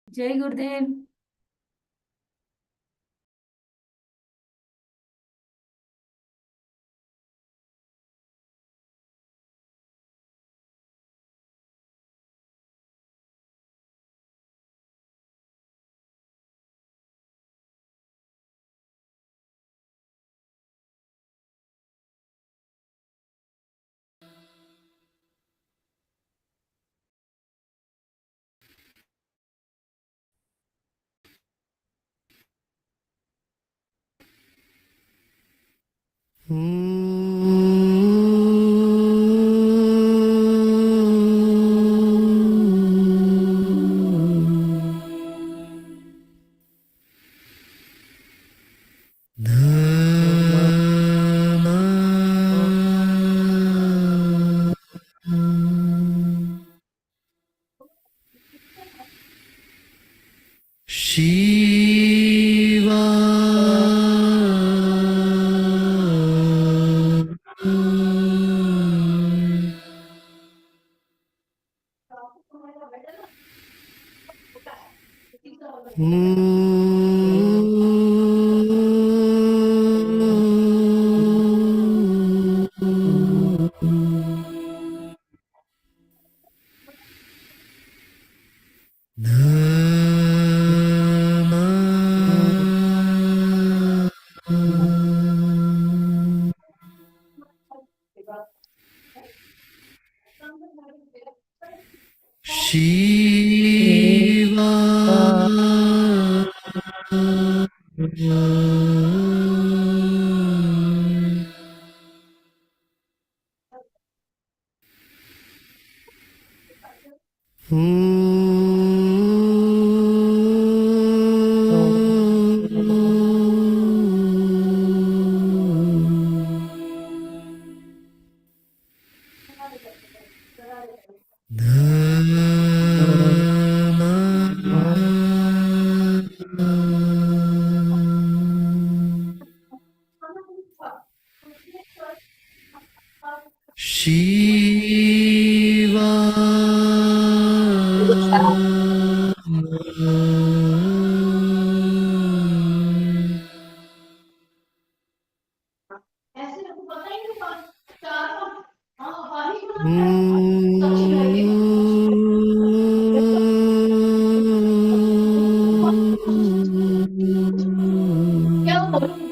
जय गुरुदेव।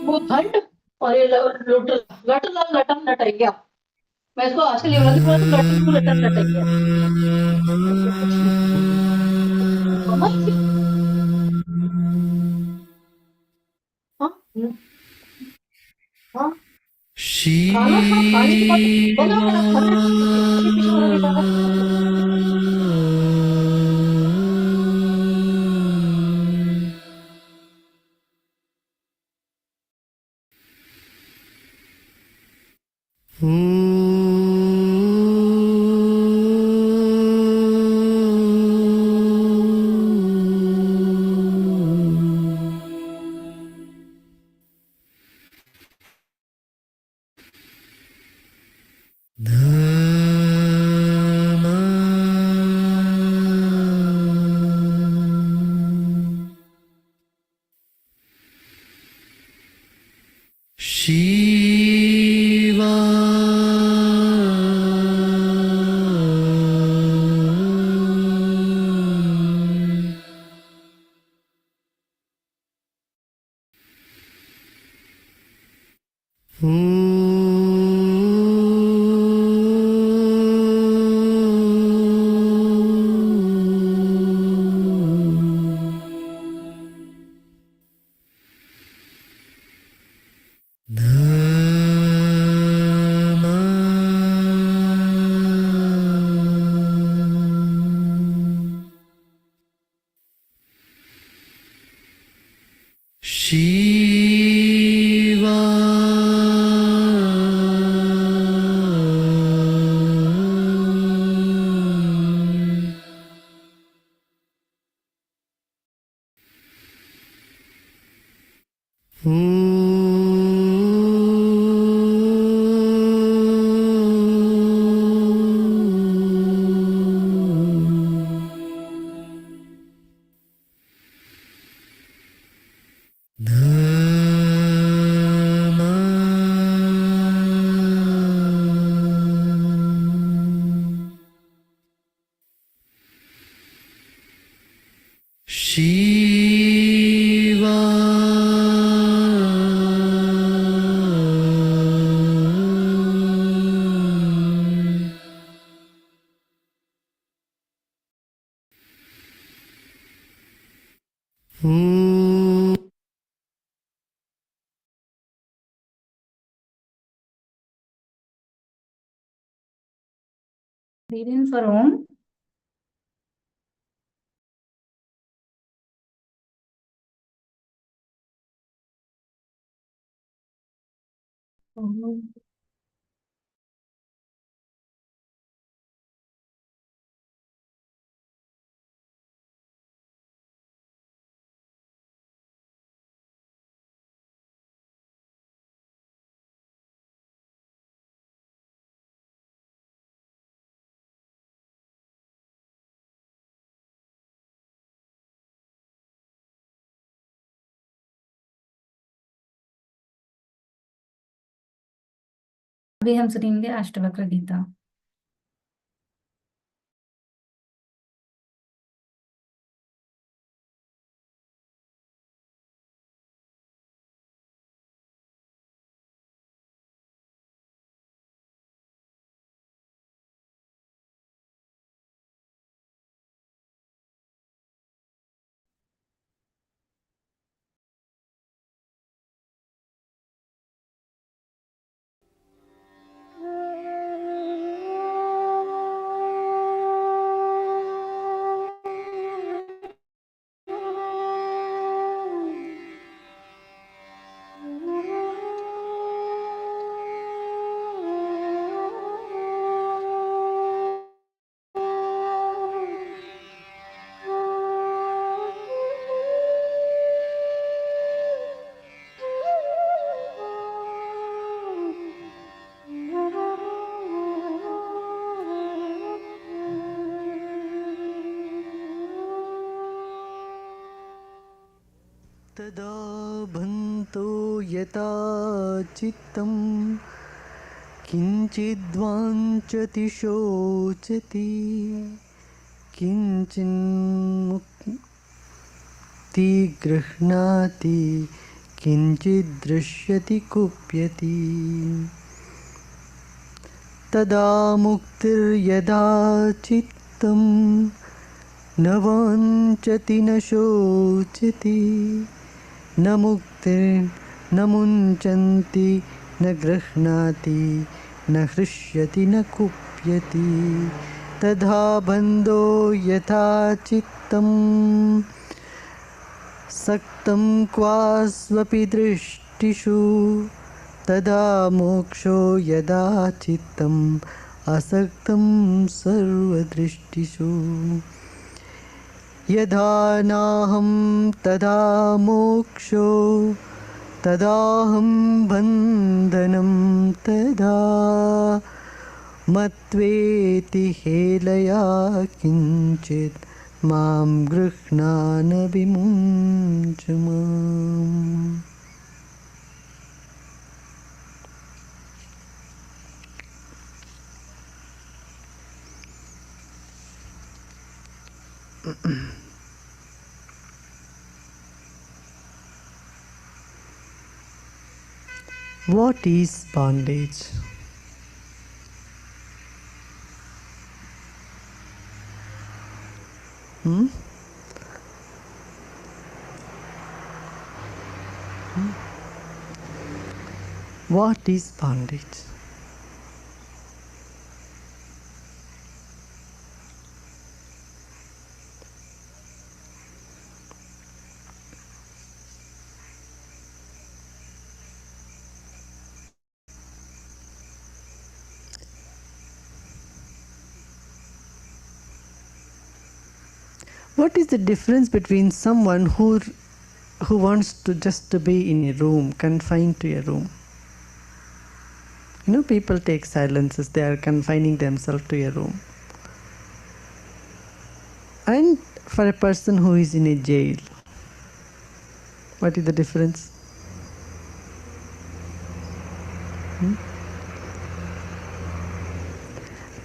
वो घंट और ये लटम लटैया। मैं इसको आजकल ये वाली बात लटम लटैया। हाँ हाँ खाना खा, खाने के बाद बना बना खाना पीछे वाला बेटा है। Read in for Om. अभी हम सुनेंगे अष्टवक्र गीता। तदा भन्तो यथा चित्तं किञ्चिद्वाञ्छति शोचति किञ्चिन्मुक्ति गृह्णाति किञ्चिद्दृश्यति कुप्यति तदा मुक्तिर्यदा चित्तं न वाञ्छति न शोचति न मुक्तिर्न मुञ्चन्ति न गृह्णाति न हृष्यति न कुप्यति तथा बन्धो यथा चित्तं सक्तं क्वास्वपि दृष्टिषु तदा मोक्षो यदा चित्तम् असक्तं सर्वदृष्टिषु यदा नाहं तदा मोक्षो तदाहं बन्धनं तदा मत्वेति हेलया किञ्चित् मां गृह्णान विमुञ्च माम्। What is bondage? Hmm? What is bondage? What is the difference between someone who wants to just to be in a room, confined to a room? You know, people take silences, they are confining themselves to a room. And for a person who is in a jail, what is the difference?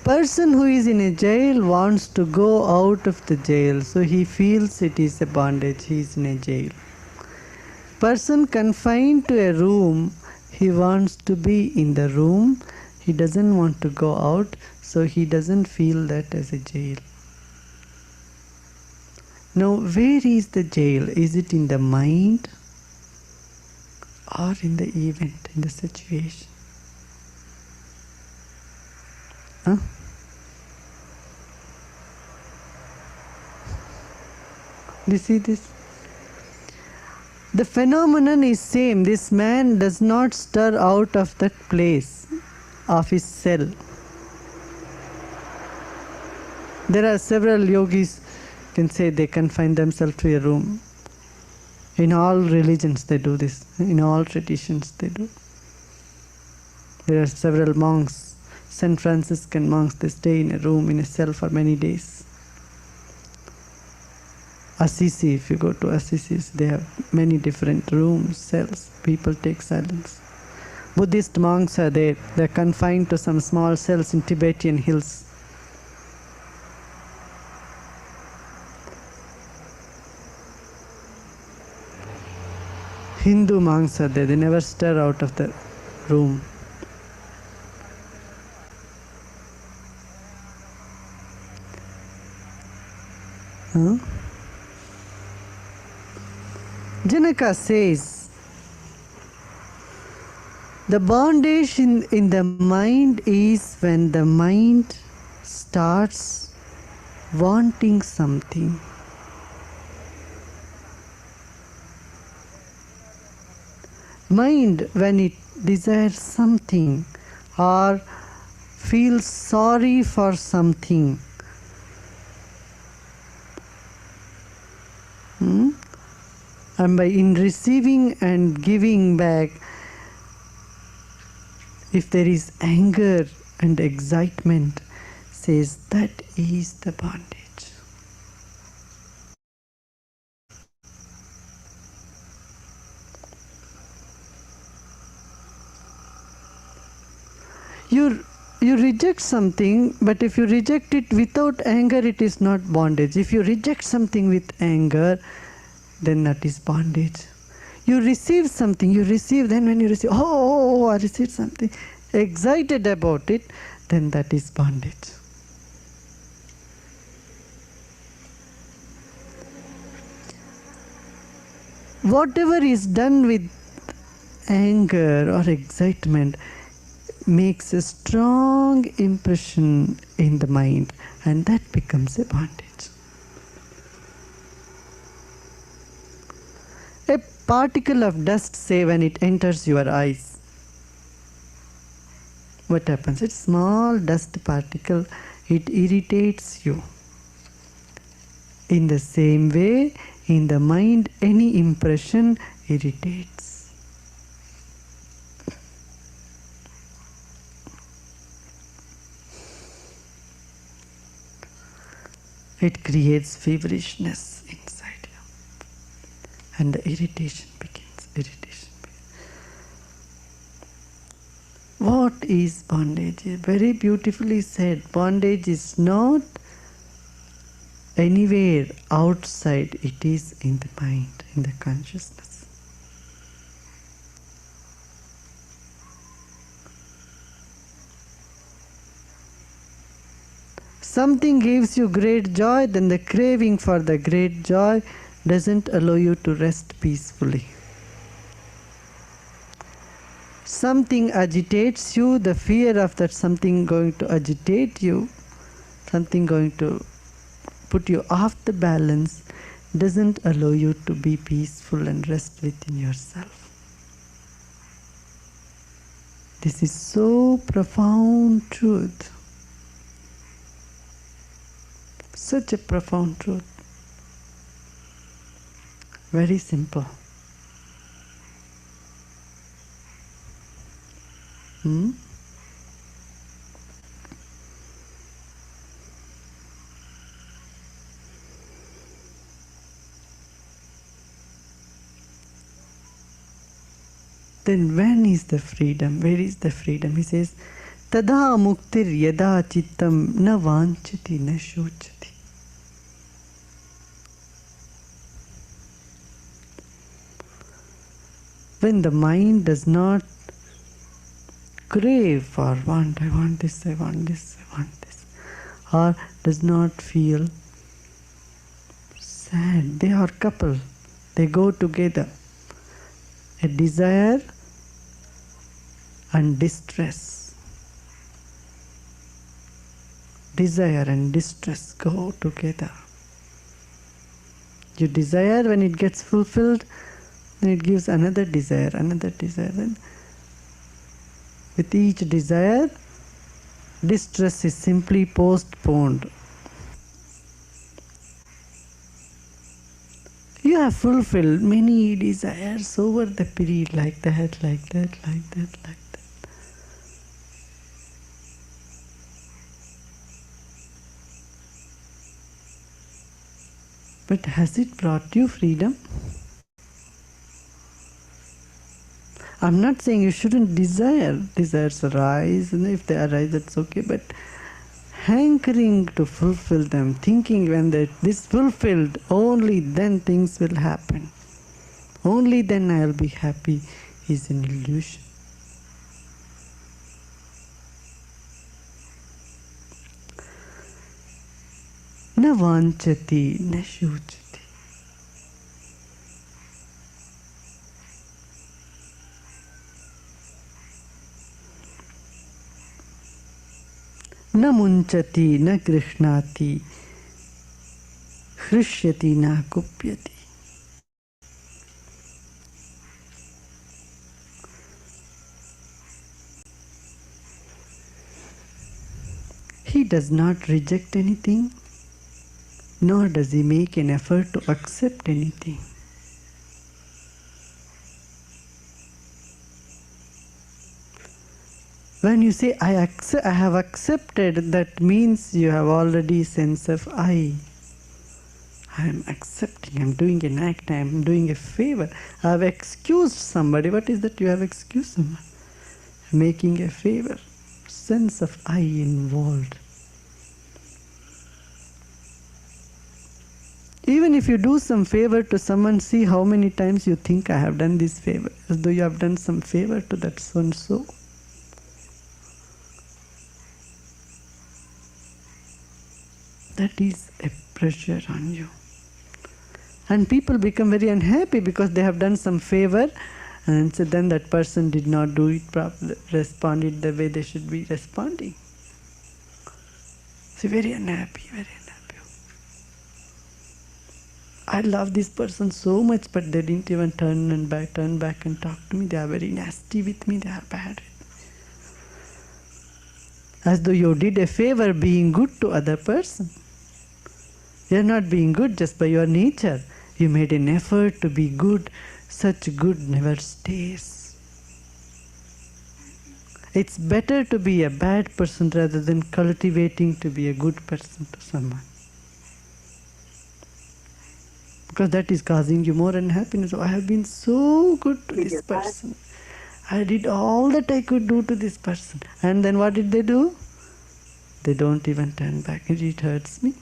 Person who is in a jail wants to go out of the jail, so he feels it is a bondage, he is in a jail. Person confined to a room, he wants to be in the room, he doesn't want to go out, so he doesn't feel that as a jail. Now, where is the jail? Is it in the mind or in the event, in the situation? Huh? Do you see this? The phenomenon is same. This man does not stir out of that place, of his cell. There are several yogis, can say they confine themselves to a room. In all religions they do this. In all traditions they do. There are several monks, St. Franciscan monks, they stay in a room, in a cell for many days. Assisi, if you go to Assisi, they have many different rooms, cells. People take silence. Buddhist monks are there. They are confined to some small cells in Tibetan hills. Hindu monks are there. They never stir out of the room. Huh? Janaka says, the bondage in the mind is when the mind starts wanting something. Mind, when it desires something or feels sorry for something, and in receiving and giving back, if there is anger and excitement, says that is the bondage. You reject something, but if you reject it without anger, it is not bondage. If you reject something with anger, then that is bondage. You receive something, then when you receive, I received something, excited about it, then that is bondage. Whatever is done with anger or excitement makes a strong impression in the mind, and that becomes a bondage. A particle of dust, say, when it enters your eyes, what happens? It's small dust particle, it irritates you. In the same way, in the mind, any impression irritates. It creates feverishness inside you. And the irritation begins. What is bondage? Very beautifully said. Bondage is not anywhere outside. It is in the mind, in the consciousness. something gives you great joy, then the craving for the great joy doesn't allow you to rest peacefully. Something agitates you, the fear of that something going to agitate you, something going to put you off the balance, doesn't allow you to be peaceful and rest within yourself. This is so profound truth. Such a profound truth. Very simple. Hmm? Then when is the freedom? Where is the freedom? He says, Tada muktir yada chittam na vanchati na shochati. When the mind does not crave for want, I want this, I want this, I want this, or does not feel sad, they are couple, they go together. A desire and distress. Desire and distress go together. You desire, when it gets fulfilled, then it gives another desire, another desire. Then with each desire, distress is simply postponed. You have fulfilled many desires over the period, like that, like that, like that, like that. But has it brought you freedom? I'm not saying you shouldn't desire. Desires arise, and if they arise, that's okay. But hankering to fulfill them, thinking when this fulfilled, only then things will happen. Only then I'll be happy, is an illusion. Na vanchati, na shuchati. न मुंचति न गृह्णाति हृष्यति न कुप्यति. He does not reject anything, nor does he make an effort to accept anything. When you say, I have accepted, that means you have already sense of I. I am accepting, I am doing an act, I am doing a favor. I have excused somebody. What is that you have excused someone? Making a favor. Sense of I involved. Even if you do some favor to someone, see how many times you think I have done this favor, as though you have done some favor to that so and so. That is a pressure on you. And people become very unhappy because they have done some favor, and so then that person did not do it properly, responded the way they should be responding. So very unhappy, very unhappy. I love this person so much, but they didn't even turn back and talk to me. They are very nasty with me, they are bad with me. As though you did a favor being good to other person. You are not being good just by your nature. You made an effort to be good. Such good never stays. It's better to be a bad person rather than cultivating to be a good person to someone. Because that is causing you more unhappiness. Oh, I have been so good to this person. I did all that I could do to this person. And then what did they do? They don't even turn back. It hurts me.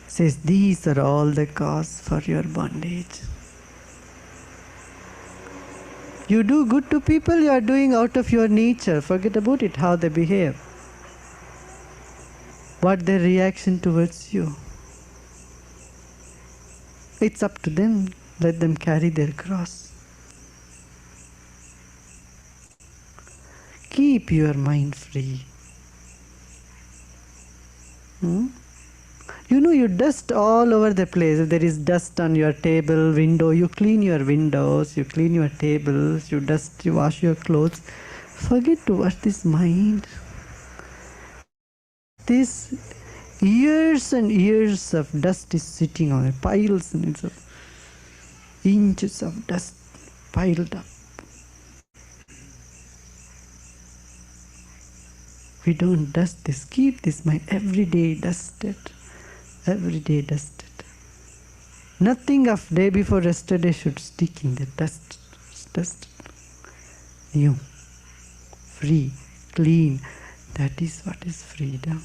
Says these are all the cause for your bondage. You do good to people, you are doing out of your nature. Forget about it, how they behave. What their reaction towards you. It's up to them. Let them carry their cross. Keep your mind free. You know, you dust all over the place. If there is dust on your table, window, you clean your windows, you clean your tables, you dust, you wash your clothes. Forget to wash this mind. This years and years of dust is sitting on it, piles and inches of dust piled up. We don't dust this. Keep this mind every day dusted. Every day dusted. Nothing of day before yesterday should stick in the dust. Dust. New. Free. Clean. That is what is freedom.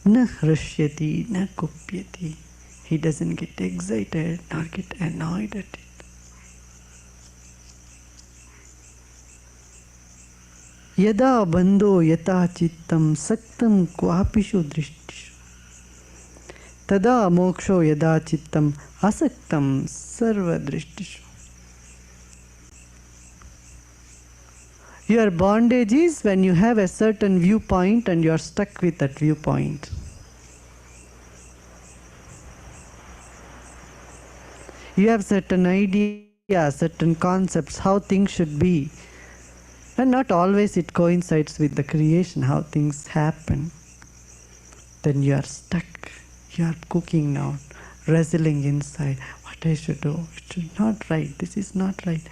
Na hrashyati, na kupyati. He doesn't get excited nor get annoyed at it. Yada bandho yata chittam saktam kvapishu drishtishu. Tada moksho yada chittam asaktam sarva drishtishu. Your bondage is when you have a certain viewpoint and you are stuck with that viewpoint. You have certain ideas, certain concepts, how things should be. And not always it coincides with the creation, how things happen. Then you are stuck. You are cooking now, wrestling inside. What I should do? It should not right. This is not right.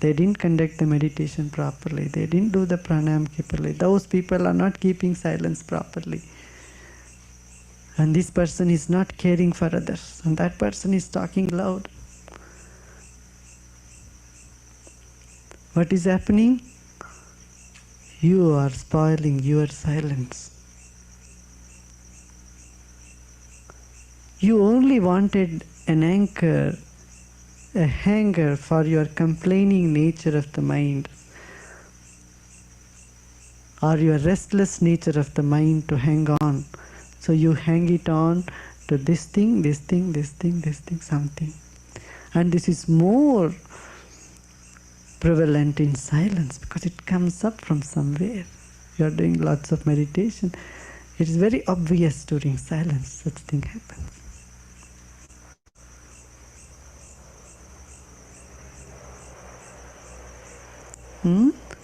They didn't conduct the meditation properly. They didn't do the pranayam properly. Those people are not keeping silence properly. And this person is not caring for others. And that person is talking loud. What is happening? You are spoiling your silence. You only wanted an anchor, a hanger for your complaining nature of the mind, or your restless nature of the mind to hang on. So you hang it on to this thing, this thing, this thing, this thing, something. And this is more prevalent in silence because it comes up from somewhere. You are doing lots of meditation. It is very obvious during silence such thing happens.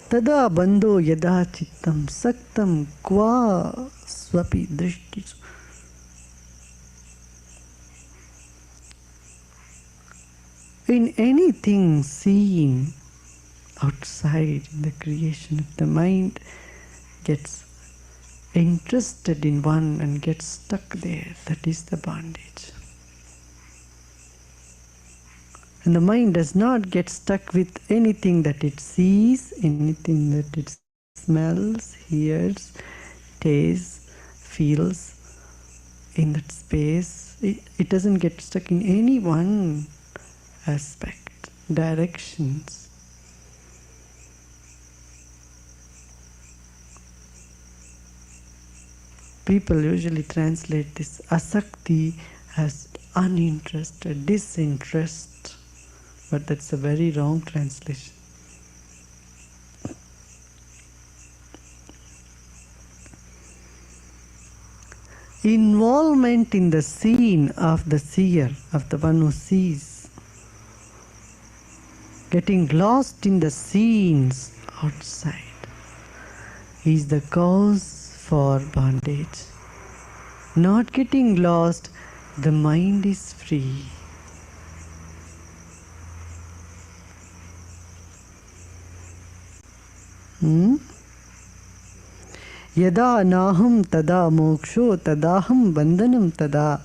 Tada bandho yada chittam saktam kva swapi drishtisu. In anything seen outside in the creation, if the mind gets interested in one and gets stuck there, that is the bondage. And the mind does not get stuck with anything that it sees, anything that it smells, hears, tastes, feels in that space. It doesn't get stuck in any one aspect, directions. People usually translate this asakti as uninterested, disinterest, but that's a very wrong translation. Involvement in the scene of the seer, of the one who sees, getting lost in the scenes outside is the cause for bondage. Not getting lost, the mind is free. Yada naham tada moksho tadaham bandhanam tada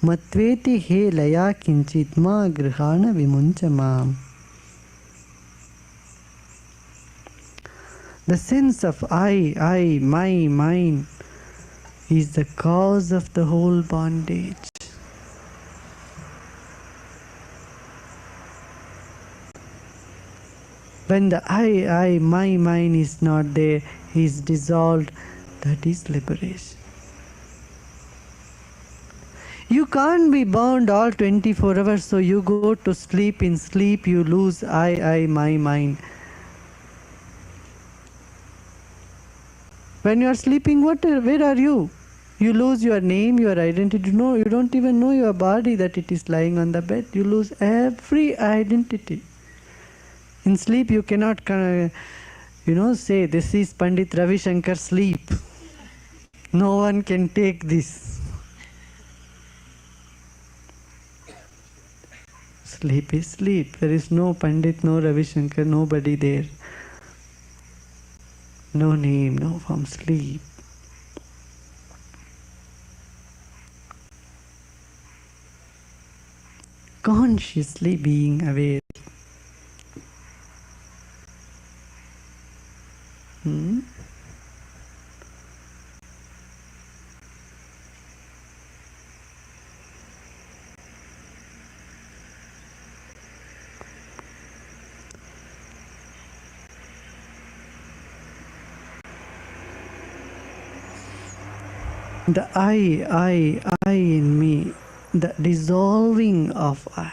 matveti he laya kinchit ma grihana vimunchamam. The sense of I, my, mine is the cause of the whole bondage. When the I, my mind is not there, is dissolved, that is liberation. You can't be bound all 24 hours, so you go to sleep. In sleep, you lose I, my mind. When you are sleeping, where are you? You lose your name, your identity. No, you don't even know your body that it is lying on the bed. You lose every identity. In sleep, you cannot, say, this is Pandit Ravi Shankar sleep. No one can take this. Sleep is sleep. There is no Pandit, no Ravi Shankar, nobody there. No name, no form, sleep. Consciously being aware. The I in me, the dissolving of I.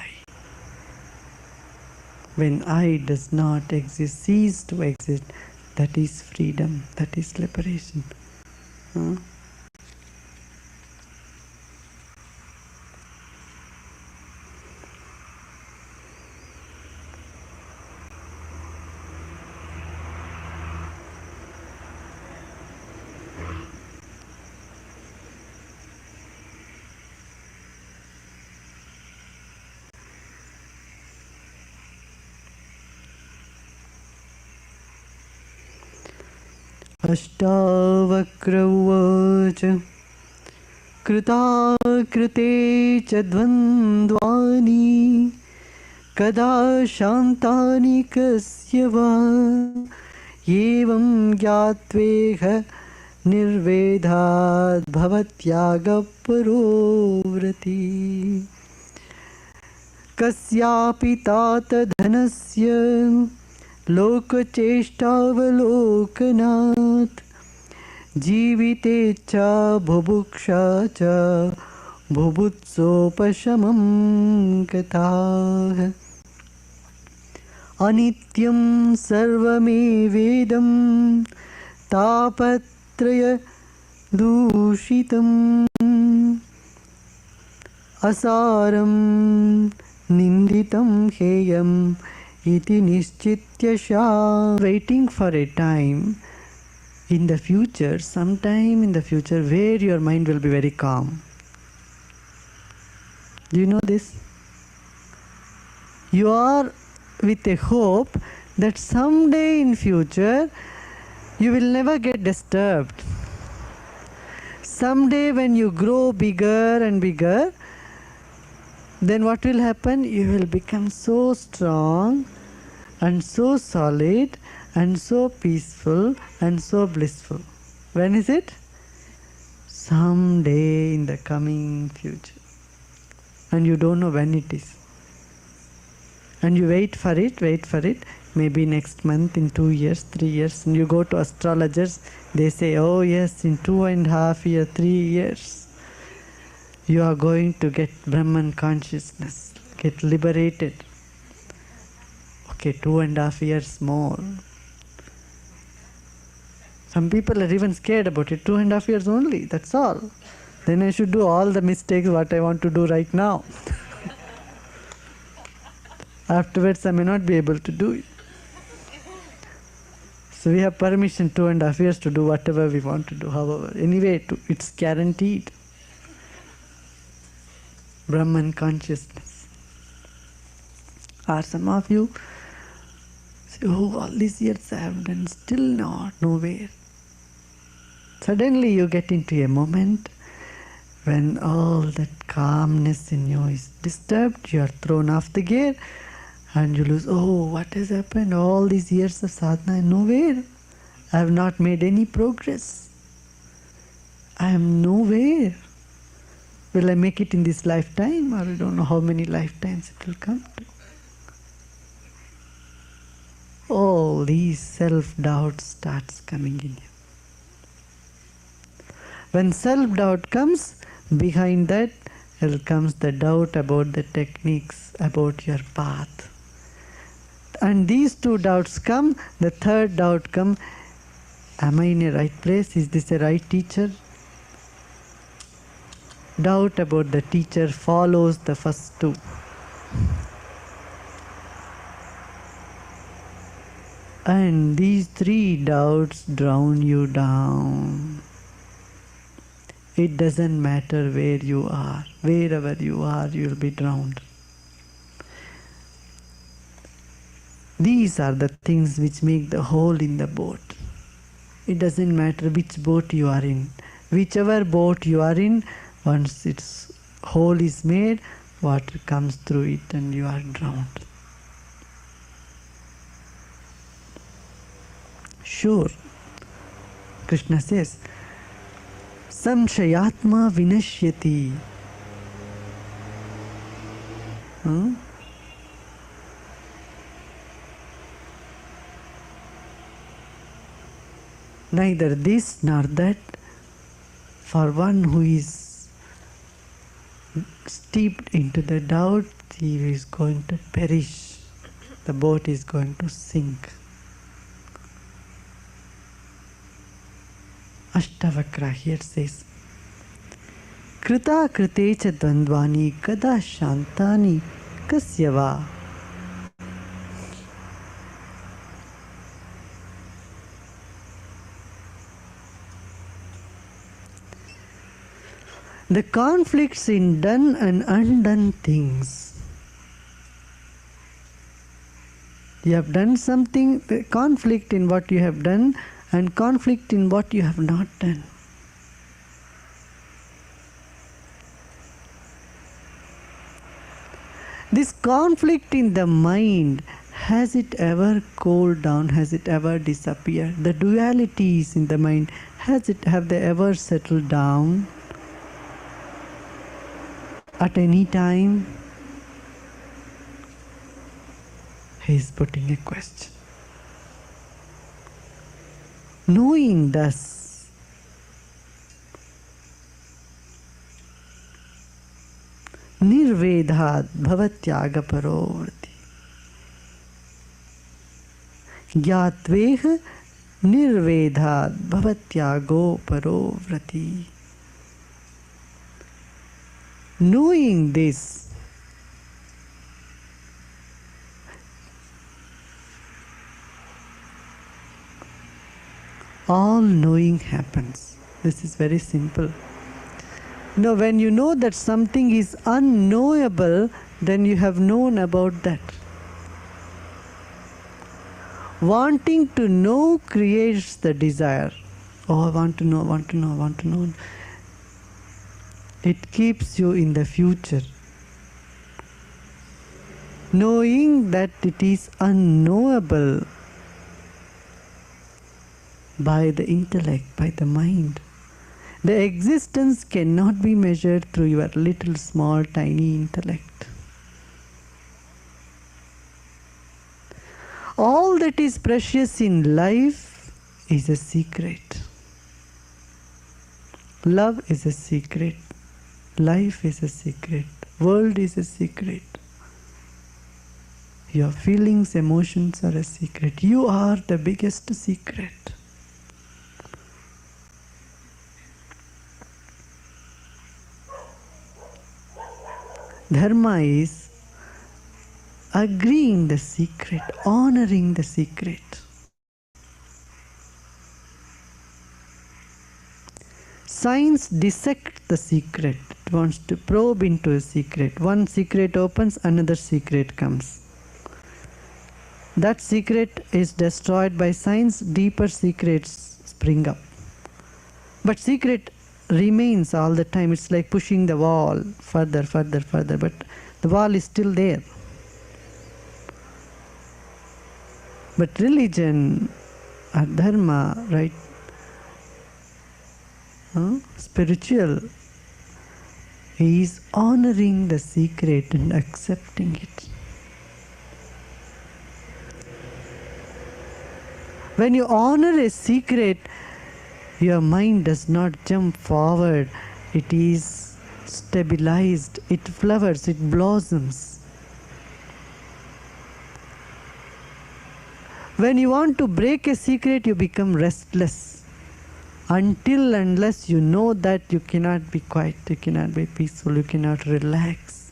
When I does not exist, cease to exist, that is freedom, that is liberation. Ashtavakra uvacha कृते च द्वन्द्वानि कदा शान्तानि कस्य वा एवं ज्ञात्वेह निर्वेदाद् भवत्यागपरो व्रति कस्यापि तात धनस्य लोकचेष्टावलोकनात् जीविते च बुभुक्षा च बुभुत्सोपशमं कथाः अनित्यं सर्वमेवेदं तापत्रयदूषितम् असारं निन्दितं हेयम् iti nischitya sha. Waiting for a time in the future, sometime in the future, where your mind will be very calm. Do you know this? You are with a hope that someday in future you will never get disturbed. Someday when you grow bigger and bigger, then what will happen? You will become so strong and so solid and so peaceful and so blissful. When is it? Someday in the coming future. And you don't know when it is. And you wait for it, maybe next month, in 2 years, 3 years, and you go to astrologers, they say, oh yes, in 2.5 years, 3 years, you are going to get Brahman consciousness, get liberated. Okay, 2.5 years more. Some people are even scared about it. 2.5 years only, that's all. Then I should do all the mistakes what I want to do right now. Afterwards, I may not be able to do it. So we have permission 2.5 years to do whatever we want to do, however. Anyway, it's guaranteed. Brahman consciousness. Or some of you say, oh, all these years I have done, still not, nowhere. Suddenly you get into a moment when all that calmness in you is disturbed, you are thrown off the gear, and you lose, oh, what has happened? All these years of sadhana, nowhere. I have not made any progress. I am nowhere. Will I make it in this lifetime, or I don't know how many lifetimes it will come to? All these self-doubt starts coming in you. When self-doubt comes, behind that comes the doubt about the techniques, about your path. And these two doubts come, the third doubt comes, am I in a right place? Is this a right teacher? Doubt about the teacher follows the first two. And these three doubts drown you down. It doesn't matter where you are. Wherever you are, you'll be drowned. These are the things which make the hole in the boat. It doesn't matter which boat you are in. Whichever boat you are in, once its hole is made, water comes through it and you are drowned. Sure. Krishna says, Samshayatma vinashyati. Neither this nor that. For one who is steeped into the doubt, he is going to perish. The boat is going to sink. Ashtavakra here says, Krita kritecha dvandvani kada shantani kasyava. The conflicts in done and undone things. You have done something, the conflict in what you have done and conflict in what you have not done. This conflict in the mind, has it ever cooled down? Has it ever disappeared? The dualities in the mind, have they ever settled down? At any time? He is putting a question. Knowing thus, nirvedhat bhavatyaga parovrati. Gyatveha nirvedhat bhavatyago parovrati. Knowing this, all knowing happens. This is very simple. Now, when you know that something is unknowable, then you have known about that. Wanting to know creates the desire. Oh, I want to know, want to know, want to know. It keeps you in the future. Knowing that it is unknowable by the intellect, by the mind. The existence cannot be measured through your little small tiny intellect. All that is precious in life is a secret. Love is a secret. Life is a secret. World is a secret. Your feelings, emotions are a secret. You are the biggest secret. Dharma is agreeing the secret, honoring the secret. Science dissects the secret. It wants to probe into a secret. One secret opens, another secret comes. That secret is destroyed by science, deeper secrets spring up. But secret remains all the time. It's like pushing the wall further, further, further, but the wall is still there. But religion or dharma, right, Spiritual is honoring the secret and accepting it. When you honor a secret, your mind does not jump forward. It is stabilized. It flowers. It blossoms. When you want to break a secret, you become restless. Until unless you know that you cannot be quiet, you cannot be peaceful, you cannot relax.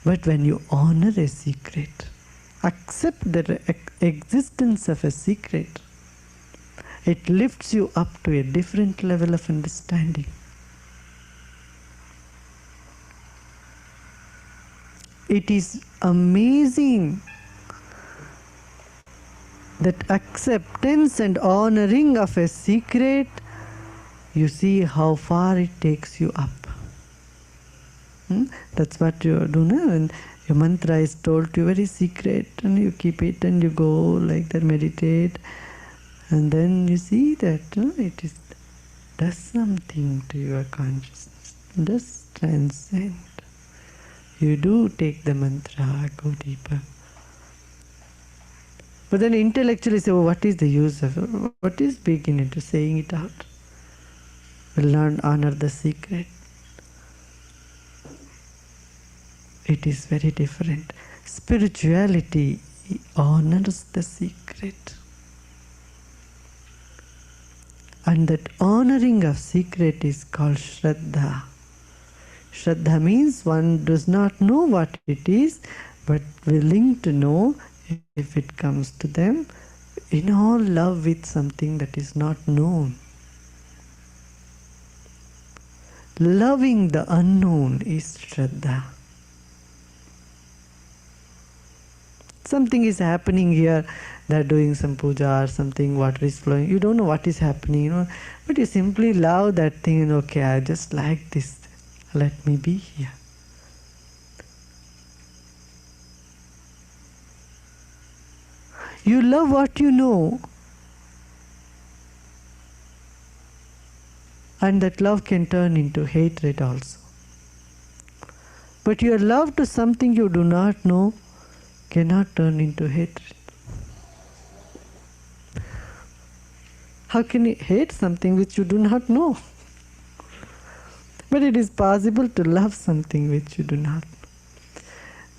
But when you honor a secret, accept the existence of a secret, it lifts you up to a different level of understanding. It is amazing that acceptance and honoring of a secret, you see how far it takes you up. That's what you do now. When your mantra is told to you very secret, and you keep it and you go like that, meditate, and then you see that it does something to your consciousness, does transcend. You do take the mantra, go deeper. But then intellectually say, what is the use of it? What is big in it, saying it out? Will not honor the secret. It is very different. Spirituality honors the secret. And that honoring of secret is called Shraddha. Shraddha means one does not know what it is, but willing to know if it comes to them, in all love with something that is not known. Loving the unknown is Shraddha. Something is happening here, they're doing some puja or something, water is flowing, you don't know what is happening, but you simply love that thing, and okay, I just like this, let me be here. You love what you know, and that love can turn into hatred also. But your love to something you do not know cannot turn into hatred. How can you hate something which you do not know? But it is possible to love something which you do not know.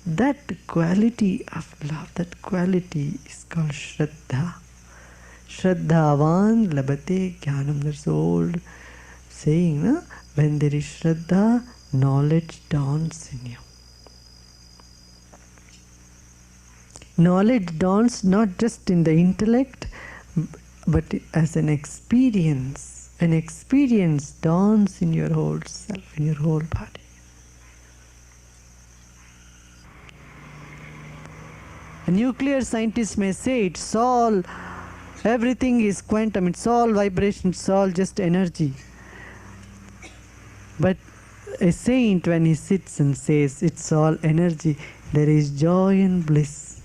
That quality of love, that quality is called Shraddha. Shraddhavan labate jnanam. There's old saying, no? When there is Shraddha, knowledge dawns in you. Knowledge dawns not just in the intellect, but as an experience. An experience dawns in your whole self, in your whole body. A nuclear scientist may say it's all, everything is quantum, it's all vibration, it's all just energy. But a saint, when he sits and says it's all energy, there is joy and bliss.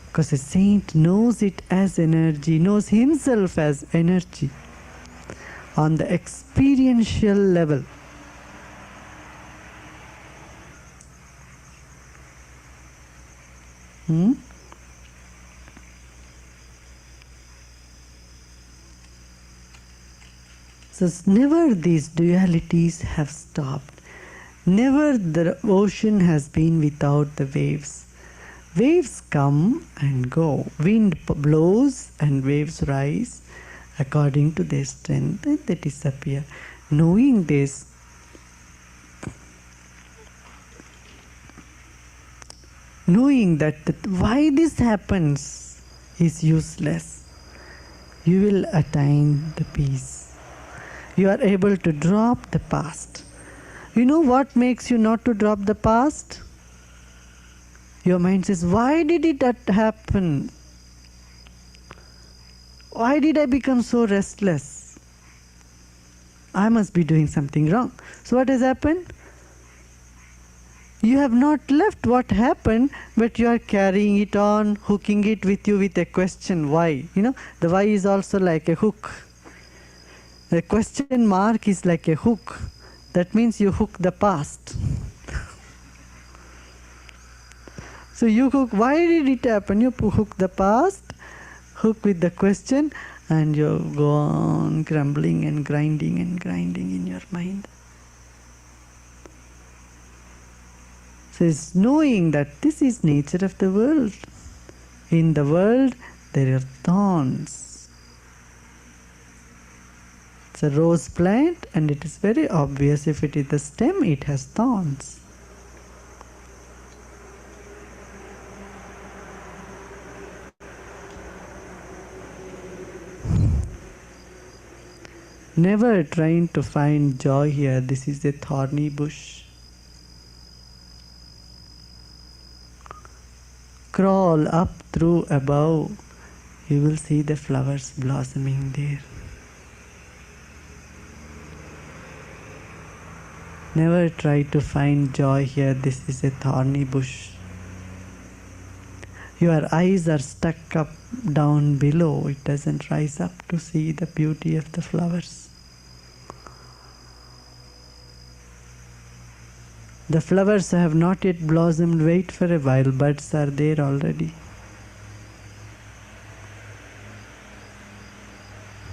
Because a saint knows it as energy, knows himself as energy on the experiential level. So never these dualities have stopped. Never the ocean has been without the waves. Waves come and go. Wind blows and waves rise according to their strength, and they disappear. Knowing this, knowing that why this happens is useless, you will attain the peace. You are able to drop the past. You know what makes you not to drop the past? Your mind says, why did it happen? Why did I become so restless? I must be doing something wrong. So what has happened? You have not left what happened, but you are carrying it on, hooking it with you with a question, why? The why is also like a hook. A question mark is like a hook. That means you hook the past. So you hook, why did it happen? You hook the past, hook with the question, and you go on grumbling and grinding in your mind. So it's knowing that this is nature of the world. In the world, there are thorns. It's a rose plant, and it is very obvious if it is the stem, it has thorns. Never trying to find joy here. This is a thorny bush. Crawl up through above. You will see the flowers blossoming there. Never try to find joy here. This is a thorny bush. Your eyes are stuck up down below. It doesn't rise up to see the beauty of the flowers. The flowers have not yet blossomed. Wait for a while. Buds are there already.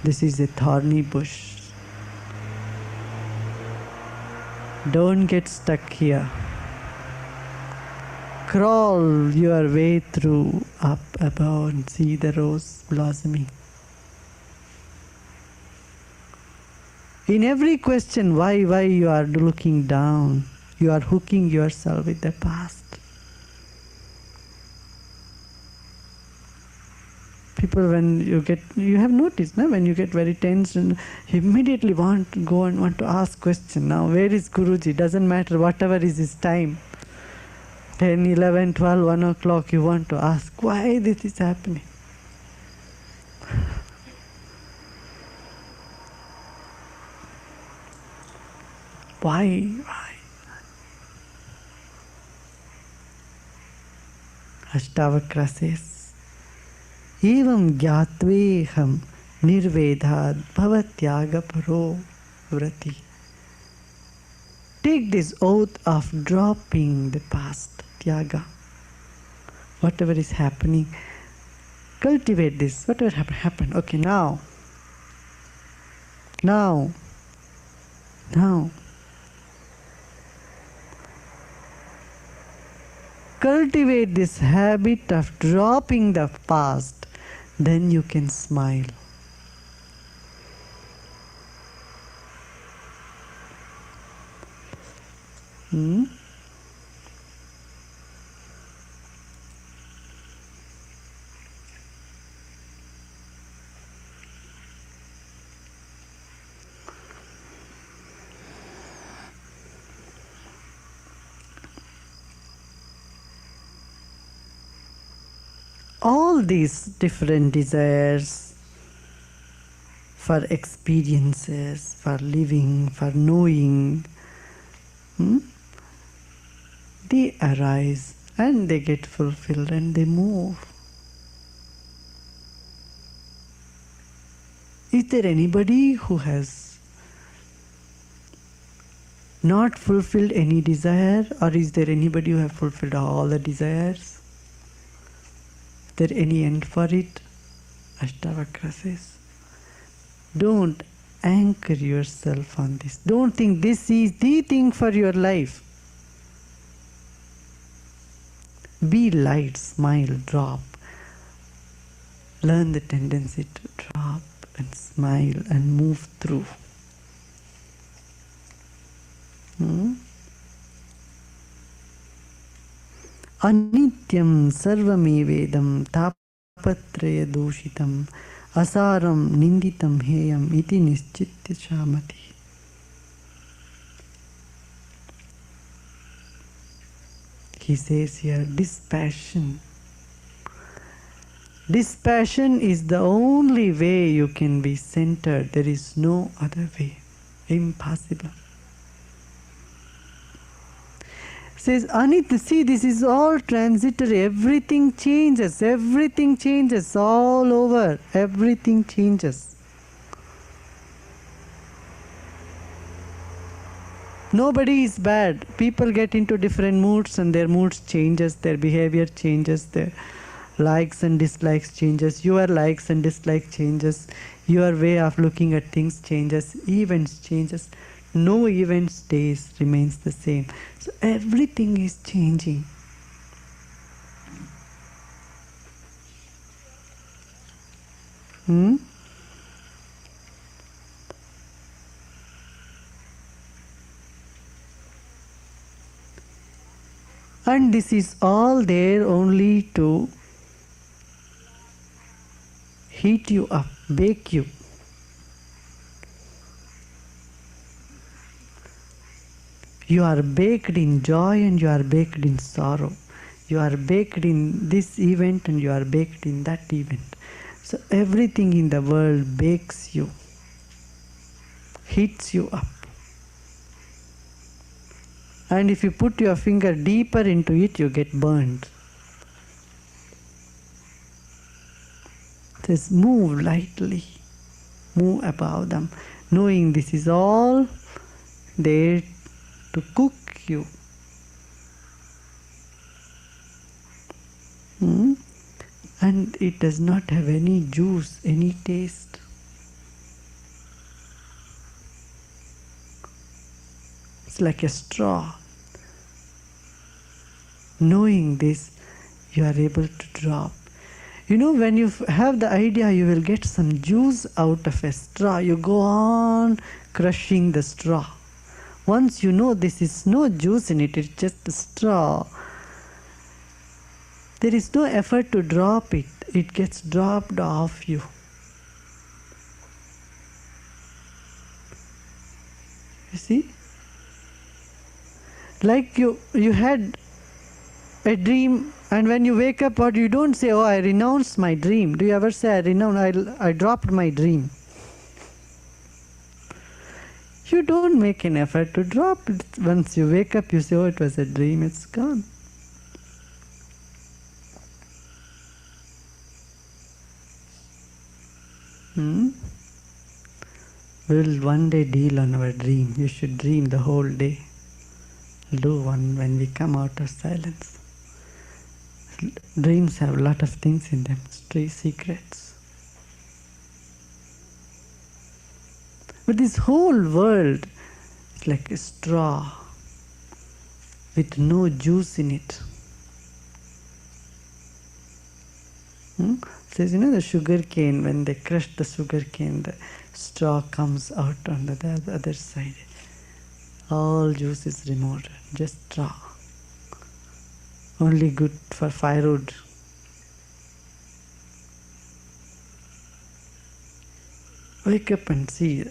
This is a thorny bush. Don't get stuck here. Crawl your way through up above and see the rose blossoming. In every question, why you are looking down, you are hooking yourself with the past. People, when you have noticed, no? When you get very tense and you immediately want to go and want to ask question. Now, where is Guruji? Doesn't matter, whatever is his time. 10, 11, 12, 1 o'clock, you want to ask, why this is happening? Why? Ashtavakra says, Evam gyatve'ham nirvedhad bhavatyaga paro vrati. Take this oath of dropping the past, tyaga. Whatever is happening, cultivate this. Whatever happened. Okay, now. Cultivate this habit of dropping the past. Then you can smile. All these different desires for experiences, for living, for knowing, they arise and they get fulfilled and they move. Is there anybody who has not fulfilled any desire, or is there anybody who has fulfilled all the desires? Is there any end for it? Ashtavakra says, don't anchor yourself on this. Don't think this is the thing for your life. Be light, smile, drop. Learn the tendency to drop and smile and move through. Anityam sarvamevedam tapatraya doshitam asaram ninditam heyam iti nischitya shamati. He says here, dispassion. Dispassion is the only way you can be centered. There is no other way. Impossible. Says, Anit, see, this is all transitory. Everything changes. Everything changes all over. Everything changes. Nobody is bad. People get into different moods and their moods changes, their behavior changes, their likes and dislikes changes, your likes and dislikes changes, your way of looking at things changes, events changes. No event stays, remains the same. So everything is changing. Hmm? And this is all there only to heat you up, bake you. You are baked in joy and you are baked in sorrow. You are baked in this event and you are baked in that event. So everything in the world bakes you, heats you up. And if you put your finger deeper into it, you get burned. Just move lightly, move above them, knowing this is all there to cook you. And it does not have any juice, any taste. It's like a straw. Knowing this, you are able to drop. You know, when you have the idea you will get some juice out of a straw, you go on crushing the straw. Once you know this is no juice in it, it's just a straw, there is no effort to drop it. It gets dropped off you. You see? Like you had a dream, and when you wake up, what you don't say, oh, I renounced my dream. Do you ever say, I dropped my dream? You don't make an effort to drop it. Once you wake up, you say, oh, it was a dream, it's gone. We'll one day deal on our dream. You should dream the whole day. Do one when we come out of silence. Dreams have a lot of things in them, stray secrets. But this whole world is like a straw with no juice in it. Says, you know, the sugar cane, when they crush the sugar cane, the straw comes out on the other side. All juice is removed, just straw. Only good for firewood. Wake up and see.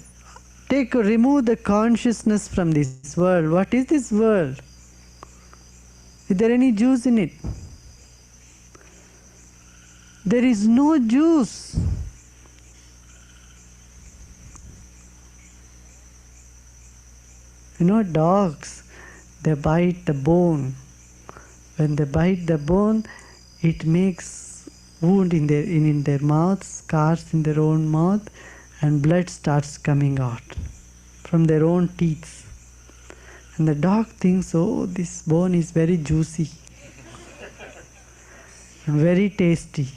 Remove the consciousness from this world. What is this world? Is there any juice in it? There is no juice. You know, dogs, they bite the bone. When they bite the bone, it makes wound in their mouth, scars in their own mouth, and blood starts coming out from their own teeth. And the dog thinks, oh, this bone is very juicy and very tasty.